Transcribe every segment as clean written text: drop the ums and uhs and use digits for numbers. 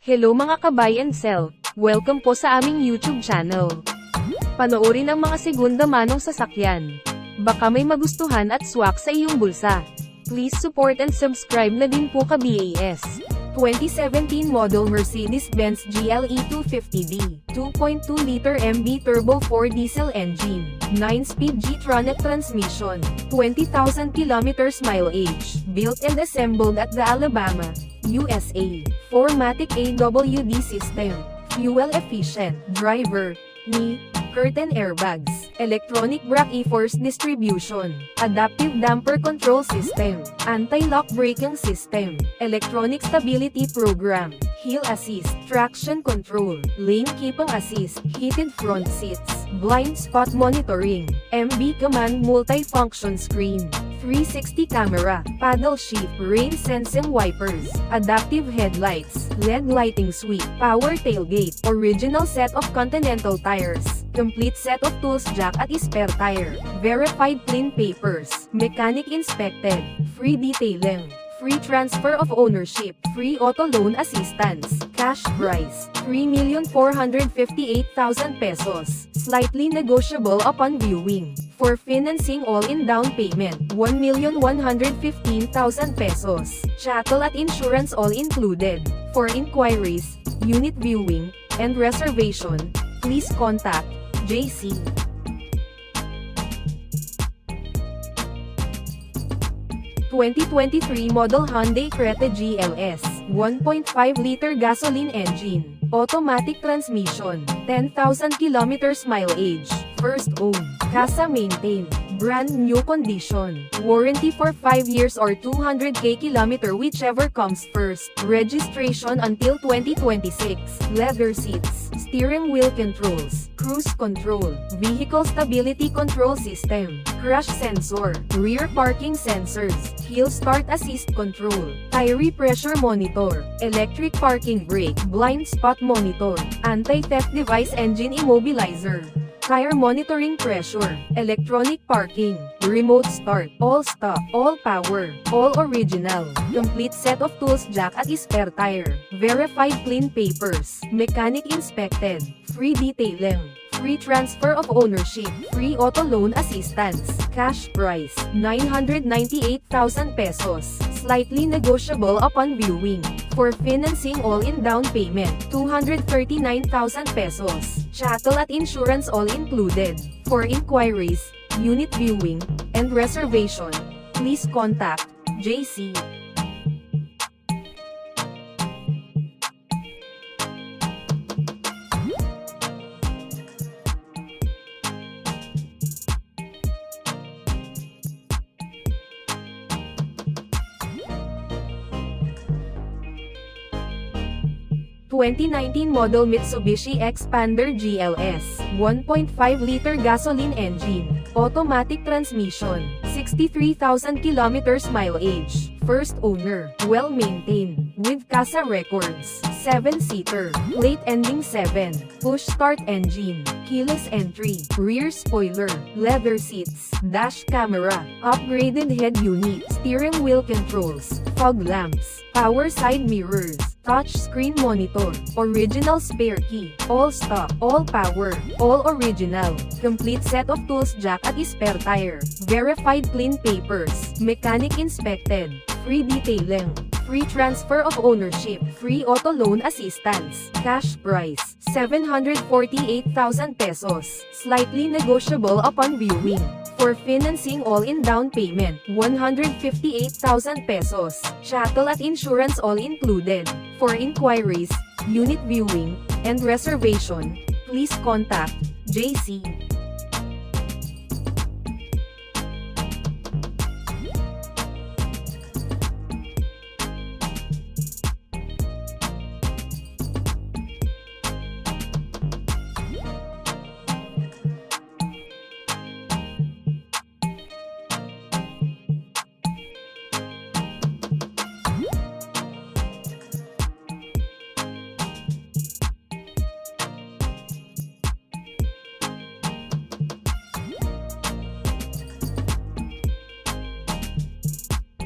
Hello mga ka-buy and sell, welcome po sa aming YouTube channel. Panoorin ang mga segunda manong sasakyan. Baka may magustuhan at swak sa iyong bulsa. Please support and subscribe na din po ka-BAS. 2017 model Mercedes-Benz GL250d, 2.2-liter MB turbo 4 diesel engine, 9-speed GTronic transmission, 20,000 kilometers mileage, built and assembled at the Alabama, USA. 4matic AWD system, fuel efficient, driver, knee, curtain airbags, electronic brake force distribution, adaptive damper control system, anti-lock braking system, electronic stability program, hill assist, traction control, lane keeping assist, heated front seats, blind spot monitoring, MB command multi-function screen, 360 camera, paddle shift, rain sensing wipers, adaptive headlights, LED lighting suite, power tailgate, original set of Continental tires, complete set of tools jack at spare tire, verified clean papers, mechanic inspected, free detailing, free transfer of ownership, free auto loan assistance, cash price, 3,458,000 pesos, slightly negotiable upon viewing. For financing all-in down payment, 1,115,000 pesos, chattel at insurance all included. For inquiries, unit viewing, and reservation, please contact Jayce. 2023 model Hyundai Creta GLS, 1.5-liter gasoline engine, automatic transmission, 10,000 kilometers mileage, first owned, casa maintained, brand new condition, warranty for 5 years or 200k kilometer whichever comes first, registration until 2026, leather seats, steering wheel controls, cruise control, vehicle stability control system, crash sensor, rear parking sensors, hill start assist control, tire pressure monitor, electric parking brake, blind spot monitor, anti-theft device engine immobilizer, tire monitoring pressure, electronic parking, remote start, all stock, all power, all original, complete set of tools jack at spare tire, verified clean papers, mechanic inspected, free detailing, free transfer of ownership, free auto loan assistance, cash price, 998,000 pesos, slightly negotiable upon viewing. For financing all-in down payment, 239,000 pesos, chattel at insurance all included. For inquiries, unit viewing, and reservation, please contact Jayce. (2019 model Mitsubishi Xpander GLS, 1.5-liter gasoline engine, automatic transmission, 63,000 kilometers mileage, first owner, well-maintained, with casa records, 7-seater, plate ending 7, push-start engine, keyless entry, rear spoiler, leather seats, dash camera, upgraded head unit, steering wheel controls, fog lamps, power side mirrors, touch screen monitor, original spare key, all stock, all power, all original, complete set of tools jack at spare tire, verified clean papers, mechanic inspected, free detailing, free transfer of ownership, free auto loan assistance, cash price, 748,000 pesos, slightly negotiable upon viewing. For financing all-in down payment, 158,000 pesos, chattel at insurance all included. For inquiries, unit viewing, and reservation, please contact Jayce.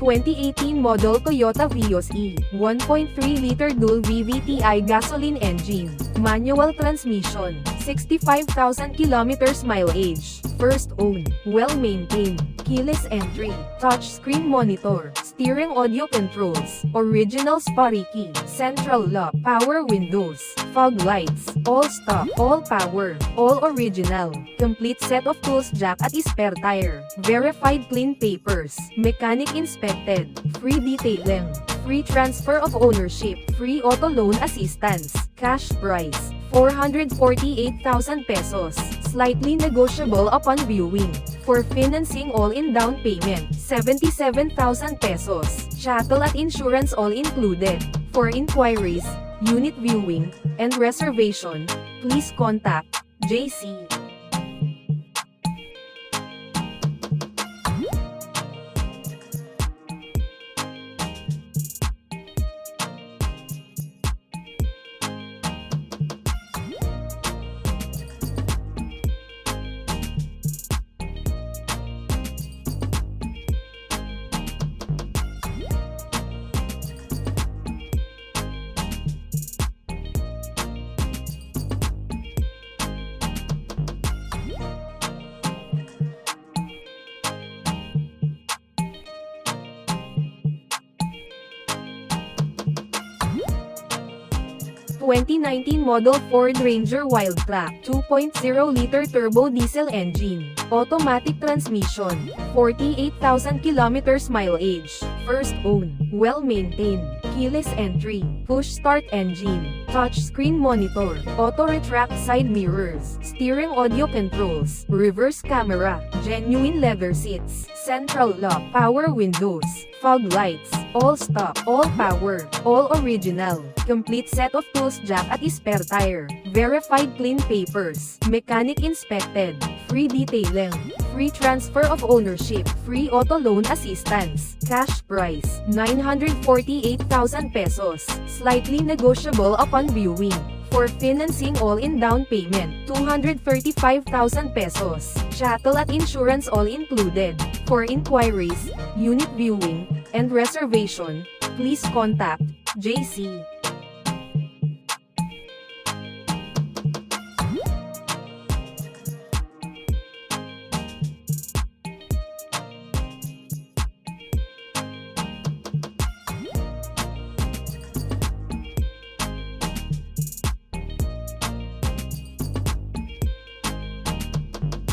2018 model Toyota Vios E, 1.3-liter dual VVTi gasoline engine, manual transmission, 65,000 kilometers mileage, first owned, well-maintained, keyless entry, touchscreen monitor, steering audio controls, original spotty key, central lock, power windows, fog lights, all stock, all power, all original, complete set of tools, jack at spare tire, verified clean papers, mechanic inspected, free detailing, free transfer of ownership, free auto loan assistance, cash price, 448,000 pesos, slightly negotiable upon viewing. For financing all-in down payment, 77,000 pesos, chattel at insurance all included. For inquiries, unit viewing, and reservation, please contact Jayce. 2019 model Ford Ranger Wildtrak, 2.0-liter turbo diesel engine, automatic transmission, 48,000 kilometers mileage, first owned, well-maintained, keyless entry, push-start engine, touchscreen monitor, auto-retract side mirrors, steering audio controls, reverse camera, genuine leather seats, central lock, power windows, fog lights, all stock, all power, all original, complete set of tools, jack at spare tire, verified clean papers, mechanic inspected, free detailing, free transfer of ownership, free auto loan assistance, cash price, 948,000 pesos, slightly negotiable upon viewing. For financing all-in down payment, 235,000 pesos, chattel at insurance all included. For inquiries, unit viewing, and reservation, please contact Jayce.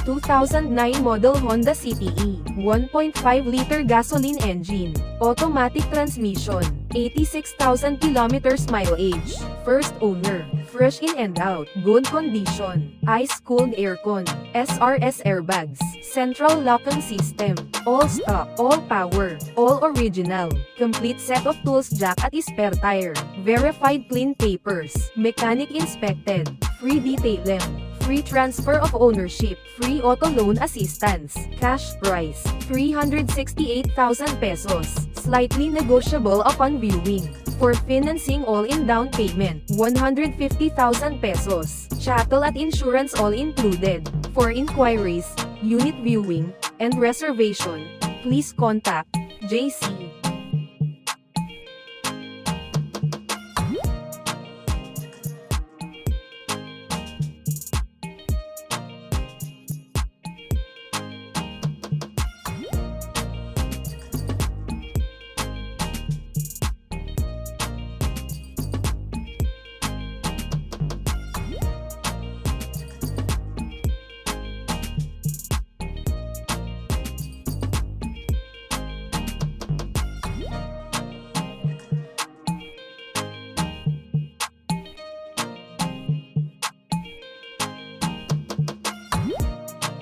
2009 model Honda City E, 1.5-liter gasoline engine, automatic transmission, 86,000 kilometers mileage, first owner, fresh in and out, good condition, ice-cooled aircon, SRS airbags, central locking system, all stock, all power, all original, complete set of tools, jack at spare tire, verified clean papers, mechanic inspected, free detailing, free transfer of ownership, free auto loan assistance, cash price, 368,000 pesos, slightly negotiable upon viewing. For financing all-in down payment, 150,000 pesos, chattel at insurance all included. For inquiries, unit viewing, and reservation, please contact Jayce.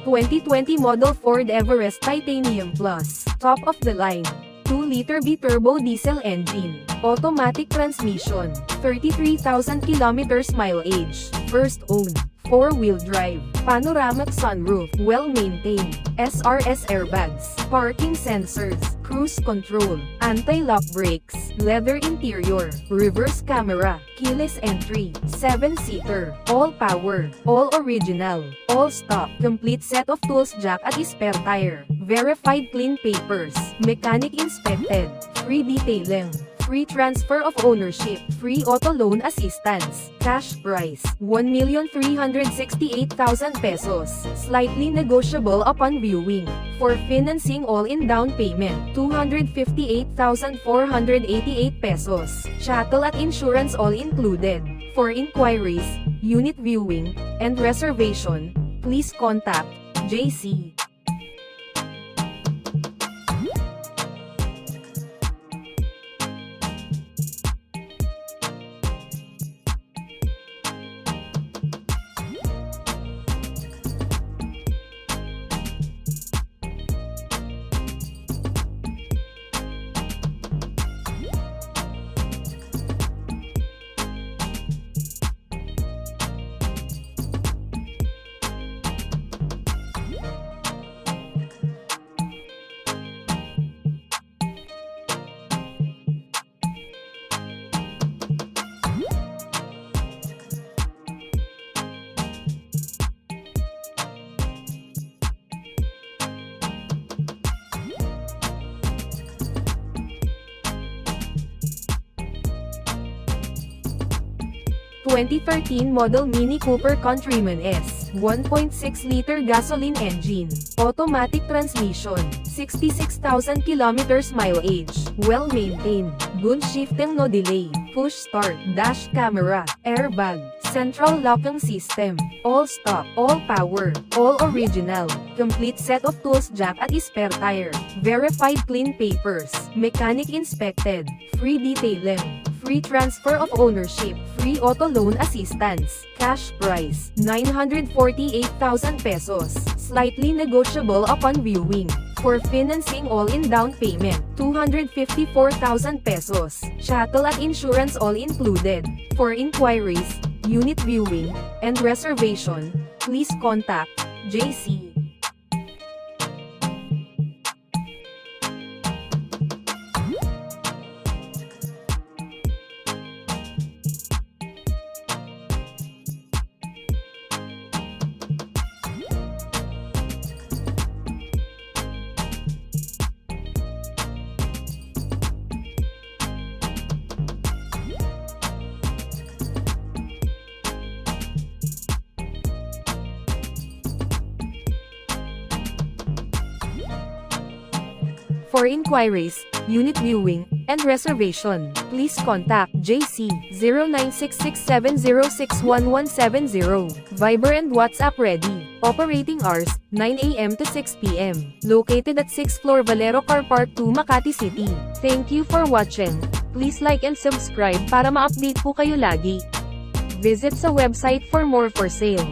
2020 model Ford Everest Titanium Plus, top of the line, 2-liter B-turbo diesel engine, automatic transmission, 33,000 kilometers mileage, first owned, 4-wheel drive, panoramic sunroof, well-maintained, SRS airbags, parking sensors, cruise control, anti-lock brakes, leather interior, reverse camera, keyless entry, 7-seater, all power, all original, all stock, complete set of tools jack at spare tire, verified clean papers, mechanic inspected, free detailing, free transfer of ownership, free auto loan assistance, cash price, 1,368,000 pesos, slightly negotiable upon viewing. For financing all-in down payment, 258,488 pesos, chattel at insurance all included. For inquiries, unit viewing, and reservation, please contact Jayce. 2013 model Mini Cooper Countryman S, 1.6-liter gasoline engine, automatic transmission, 66,000 kilometers mileage, well-maintained, good shifting no delay, push start, dash camera, airbag, central locking system, all stock, all power, all original, complete set of tools jack at spare tire, verified clean papers, mechanic inspected, free detailing, free transfer of ownership, free auto loan assistance, cash price, 948,000 pesos, slightly negotiable upon viewing. For financing all-in down payment, 254,000 pesos, chattel at insurance all included. For inquiries, unit viewing, and reservation, please contact Jayce. For inquiries, unit viewing, and reservation, please contact Jayce, 096670611170. Viber and WhatsApp ready. Operating hours, 9 a.m. to 6 p.m. Located at 6th floor Valero Car Park 2 Makati City. Thank you for watching. Please like and subscribe para ma-update po kayo lagi. Visit sa website for more for sale.